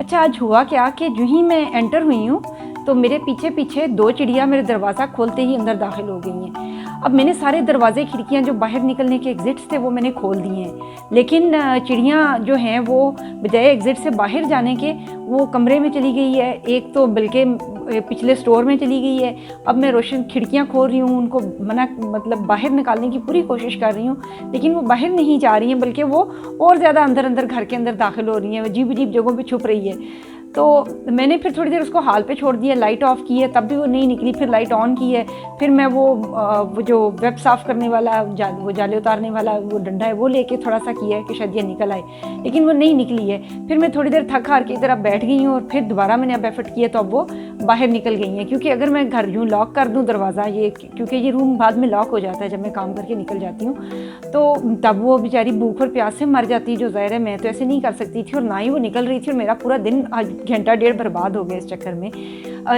अच्छा, आज हुआ क्या कि जो ही मैं एंटर हुई हूँ तो मेरे पीछे पीछे 2 चिड़िया मेरे दरवाज़ा खोलते ही अंदर दाखिल हो गई हैं। अब मैंने सारे दरवाजे खिड़कियाँ जो बाहर निकलने के एग्ज़िट्स थे वो मैंने खोल दिए हैं, लेकिन चिड़ियाँ जो हैं वो बजाय एग्ज़िट से बाहर जाने के वो कमरे में चली गई है, एक तो बल्कि पिछले स्टोर में चली गई है। अब मैं रोशन खिड़कियाँ खोल रही हूँ, उनको मतलब बाहर निकालने की पूरी कोशिश कर रही हूँ, लेकिन वो बाहर नहीं जा रही हैं, बल्कि वो और ज़्यादा अंदर घर के अंदर दाखिल हो रही हैं, अजीब अजीब जगहों पे छुप रही है। तो मैंने फिर थोड़ी देर उसको हाल पे छोड़ दिया, लाइट ऑफ़ की है तब भी वो नहीं निकली, फिर लाइट ऑन की है, फिर मैं वो जो वेब साफ़ करने वाला वो जाले उतारने वाला वो डंडा है वो लेके थोड़ा सा किया है कि शायद ये निकल आए, लेकिन वो नहीं निकली है। फिर मैं थोड़ी देर थक हार के इधर बैठ गई हूँ और फिर दोबारा मैंने अब एफर्ट किया तो अब वो बाहर निकल गई हैं, क्योंकि अगर मैं घर यूँ लॉक कर दूँ दरवाज़ा, ये क्योंकि ये रूम बाद में लॉक हो जाता है जब मैं काम करके निकल जाती हूँ, तो तब वो बेचारी भूख और प्यास से मर जाती, जो ज़ाहिर है मैं तो ऐसे नहीं कर सकती थी, और ना ही वो निकल रही थी, और मेरा पूरा दिन आज घंटा डेढ़ बर्बाद हो गया इस चक्कर में।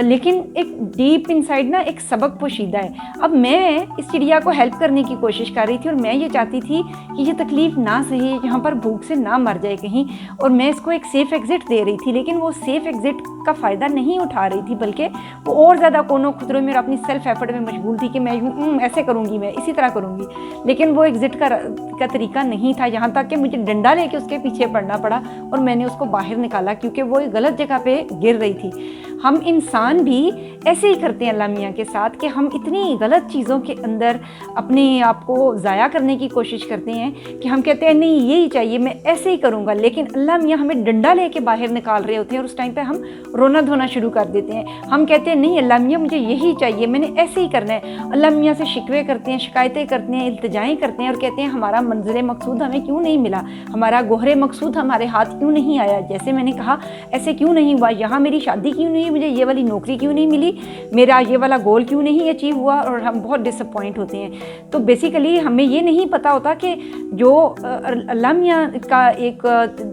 लेकिन एक डीप इनसाइड ना एक सबक पोशीदा है। अब मैं इस चिड़िया को हेल्प करने की कोशिश कर रही थी और मैं ये चाहती थी कि ये तकलीफ़ ना सहे, यहाँ पर भूख से ना मर जाए कहीं, और मैं इसको एक सेफ़ एग्ज़िट दे रही थी, लेकिन वो सेफ़ एग्ज़िट का फ़ायदा नहीं उठा रही थी, बल्कि वो और ज़्यादा कोनों खुतरों में और अपनी सेल्फ एफर्ट में मशगूल थी कि मैं ऐसे करूँगी, मैं इसी तरह करूँगी, लेकिन वो एग्ज़िट का तरीका नहीं था, यहाँ तक कि मुझे डंडा लेके उसके पीछे पड़ना पड़ा और मैंने उसको बाहर निकाला, क्योंकि वो एक गलत जगह पे गिर रही थी। हम इंसान भी ऐसे ही करते हैं अल्लाह मियाँ के साथ कि हम इतनी गलत चीज़ों के अंदर अपने आप को ज़ाया करने की कोशिश करते हैं कि हम कहते हैं नहीं यही चाहिए, मैं ऐसे ही करूँगा, लेकिन अल्लाह मियाँ हमें डंडा लेके बाहर निकाल रहे होते हैं और उस टाइम पे हम रोना धोना शुरू कर देते हैं। हम कहते हैं नहीं अल्लाह मियाँ मुझे यही चाहिए, मैंने ऐसे ही करना है। अल्लाह मियाँ से शिकवे करते हैं, शिकायतें करते हैं, इल्तिजाएँ करते हैं और कहते हैं हमारा मंज़िल मकसूद हमें क्यों नहीं मिला, हमारा गोहरे मकसूद हमारे हाथ क्यों नहीं आया, जैसे मैंने कहा ऐसे क्यों नहीं हुआ, यहाँ मेरी शादी क्यों नहीं, मुझे ये वाली नौकरी क्यों नहीं मिली, मेरा ये वाला गोल क्यों नहीं अचीव हुआ, और हम बहुत डिसअपॉइंट होते हैं। तो बेसिकली हमें ये नहीं पता होता कि जो अल्लाह मियाँ का एक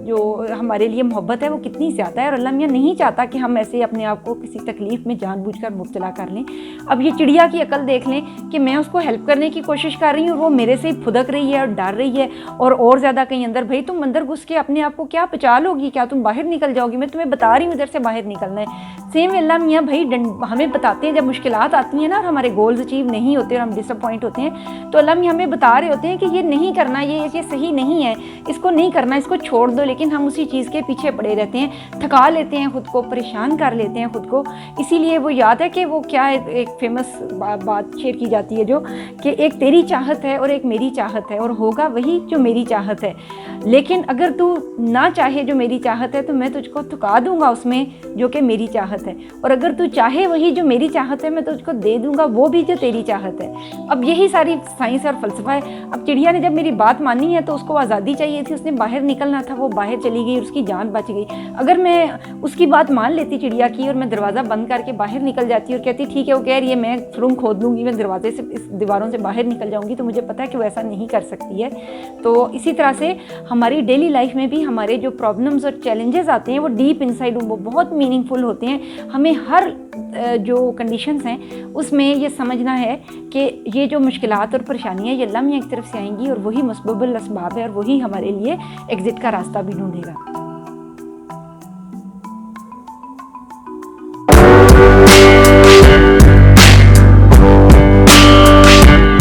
जो हमारे लिए मोहब्बत है वो कितनी ज़्यादा है, और अल्लाह मियाँ नहीं चाहता कि हम ऐसे अपने आप को किसी तकलीफ़ में जानबूझकर मुब्तला कर लें। अब ये चिड़िया की अकल देख लें कि मैं उसको हेल्प करने की कोशिश कर रही हूँ, वो मेरे से फुदक रही है और डर रही है और ज़्यादा कहीं अंदर, भाई तुम अंदर घुस के अपने आप को क्या बचा लोगी, क्या तुम बाहर निकल जाओगी, मैं तुम्हें बता रही हूँ इधर से बाहर निकलना है। सेम अल्लाह मियाँ भाई हमें बताते हैं जब मुश्किलात आती हैं ना, हमारे गोल्स अचीव नहीं होते और हम डिसअपॉइंट होते हैं, तो अल्लाह मियाँ हमें बता रहे होते हैं कि ये नहीं करना, ये सही नहीं है, इसको नहीं करना, इसको छोड़ दो, लेकिन हम उसी चीज़ के पीछे पड़े रहते हैं, थका लेते हैं खुद को, परेशान कर लेते हैं खुद को। इसीलिए वो याद है कि वो क्या एक फेमस बात शेयर की जाती है जो कि एक तेरी चाहत है और एक मेरी चाहत है, और होगा वही जो मेरी चाहत है, लेकिन अगर तू ना चाहे जो मेरी चाहत है तो मैं तुझको थका दूंगा उसमें जो कि मेरी चाहत है, और अगर तू चाहे वही जो मेरी चाहत है मैं तुझको दे दूंगा वो भी जो तेरी चाहत है। अब यही सारी साइंस और फ़लसफ़ा है। अब चिड़िया ने जब मेरी बात मानी है तो उसको आज़ादी चाहिए थी, उसने बाहर निकलना था, वो बाहर चली गई और उसकी जान बच गई। अगर मैं उसकी बात मान लेती चिड़िया की और मैं दरवाज़ा बंद करके बाहर निकल जाती और कहती ठीक है वो कह रही है मैं सुरंग खोद लूँगी, मैं दरवाजे से इस दीवारों से बाहर निकल जाऊँगी, तो मुझे पता है कि वो ऐसा नहीं कर सकती है। तो इसी तरह से हमारी डेली लाइफ में भी हमारे जो प्रॉब्लम्स और चैलेंजेस आते हैं वो डीप इनसाइड वो बहुत मीनिंगफुल होते हैं। हमें हर जो कंडीशंस हैं उसमें ये समझना है कि ये जो मुश्किलात और परेशानियाँ ये अल्लाह मियाँ की तरफ से आएंगी और वही मुस्बबुल असबाब है और वही हमारे लिए एग्ज़िट का रास्ता भी ढूंढेगा।